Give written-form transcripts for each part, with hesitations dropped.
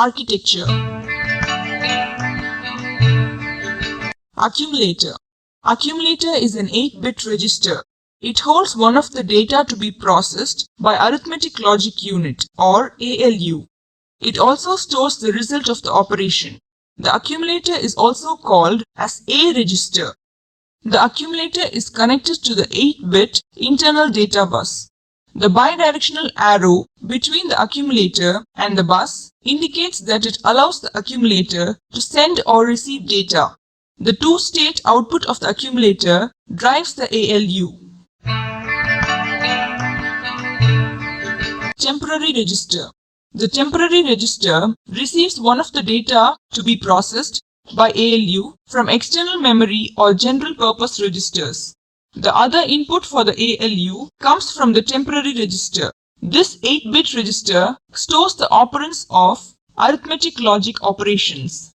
Architecture. Accumulator. Accumulator is an 8-bit register. It holds one of the data to be processed by arithmetic logic unit or ALU. It also stores the result of the operation. The accumulator is also called as A register. The accumulator is connected to the 8-bit internal data bus. The bidirectional arrow between the accumulator and the bus indicates that it allows the accumulator to send or receive data. The two-state output of the accumulator drives the ALU. Temporary register. The temporary register receives one of the data to be processed by ALU from external memory or general purpose registers. The other input for the ALU comes from the temporary register. This 8-bit register stores the operands of arithmetic logic operations.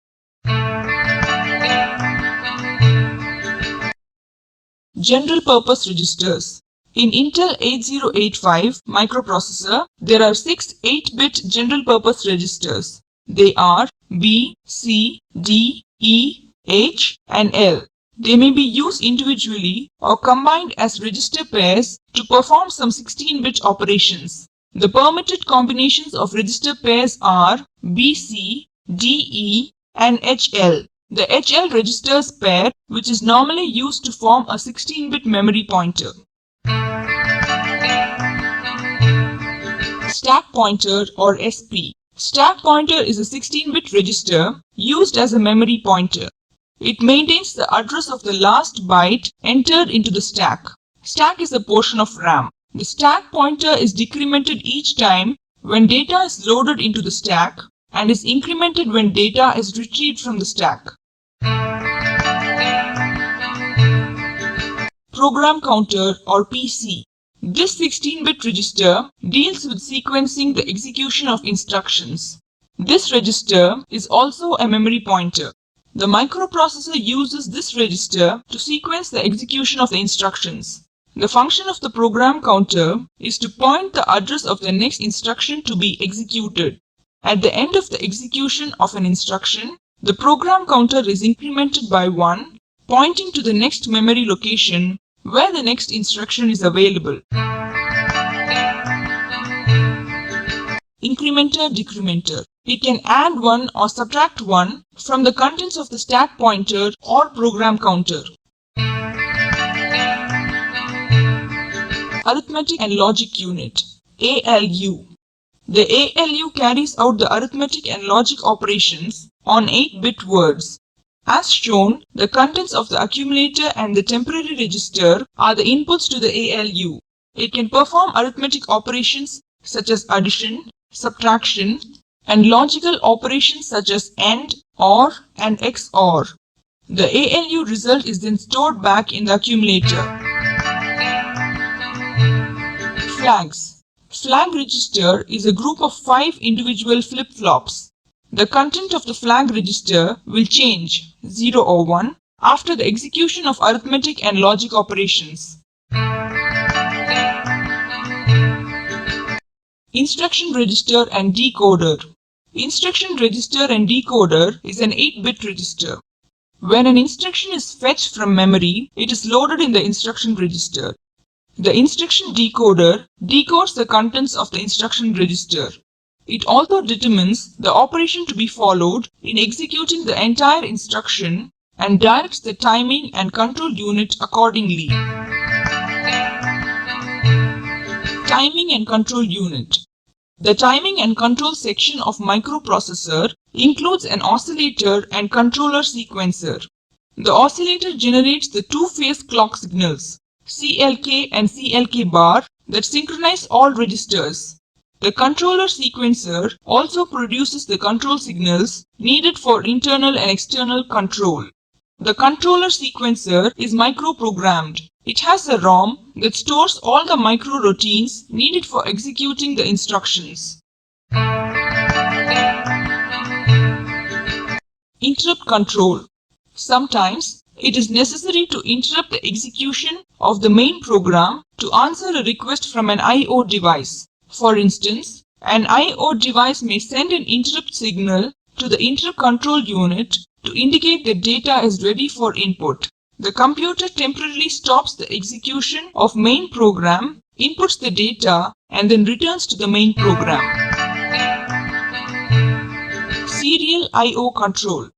General purpose registers. In Intel 8085 microprocessor, there are 6 8-bit general purpose registers. They are B, C, D, E, H, and L. They may be used individually or combined as register pairs to perform some 16-bit operations. The permitted combinations of register pairs are BC, DE, and HL. The HL registers pair, which is normally used to form a 16-bit memory pointer. Stack pointer or SP. Stack pointer is a 16-bit register used as a memory pointer. It maintains the address of the last byte entered into the stack. Stack is a portion of RAM. The stack pointer is decremented each time when data is loaded into the stack and is incremented when data is retrieved from the stack. Program counter or PC. This 16-bit register deals with sequencing the execution of instructions. This register is also a memory pointer. The microprocessor uses this register to sequence the execution of the instructions. The function of the program counter is to point the address of the next instruction to be executed. At the end of the execution of an instruction, the program counter is incremented by 1, pointing to the next memory location where the next instruction is available. Incrementer, decrementer. It can add 1 or subtract 1 from the contents of the stack pointer or program counter. Arithmetic and Logic Unit ALU. The ALU carries out the arithmetic and logic operations on 8-bit words. As shown, the contents of the accumulator and the temporary register are the inputs to the ALU. It can perform arithmetic operations such as addition, subtraction, and logical operations such as AND, OR, and XOR. The ALU result is then stored back in the accumulator. Flags. Flag register is a group of 5 individual flip-flops. The content of the flag register will change 0 or 1 after the execution of arithmetic and logic operations. Instruction register and decoder. Instruction register and decoder is an 8-bit register. When an instruction is fetched from memory, it is loaded in the instruction register. The instruction decoder decodes the contents of the instruction register. It also determines the operation to be followed in executing the entire instruction and directs the timing and control unit accordingly. Timing and control unit. The timing and control section of microprocessor includes an oscillator and controller sequencer. The oscillator generates the two-phase clock signals, CLK and CLK bar, that synchronize all registers. The controller sequencer also produces the control signals needed for internal and external control. The controller sequencer is microprogrammed. It has a ROM that stores all the micro routines needed for executing the instructions. Interrupt control. Sometimes it is necessary to interrupt the execution of the main program to answer a request from an I/O device. For instance, An I/O device may send an interrupt signal to the interrupt control unit to indicate that data is ready for input. The computer temporarily stops the execution of main program, inputs the data, and then returns to the main program. Serial I/O control.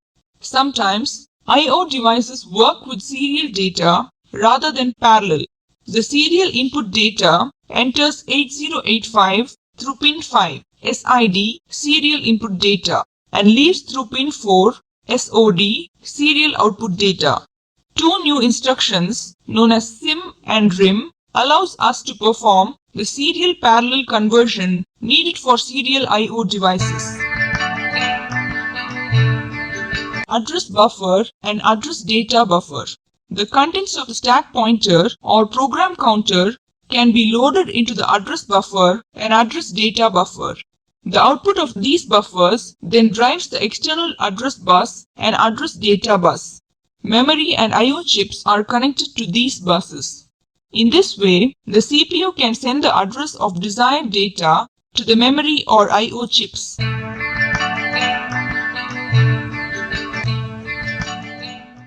Sometimes I/O devices work with serial data rather than parallel. The serial input data enters 8085 through pin 5 SID serial input data and leaves through pin 4 SOD serial output data. Two new instructions known as SIM and RIM allows us to perform the serial parallel conversion needed for serial I/O devices. Address buffer and address data buffer. The contents of the stack pointer or program counter can be loaded into the address buffer and address data buffer. The output of these buffers then drives the external address bus and address data bus. Memory and I/O chips are connected to these buses. In this way, the CPU can send the address of desired data to the memory or I/O chips.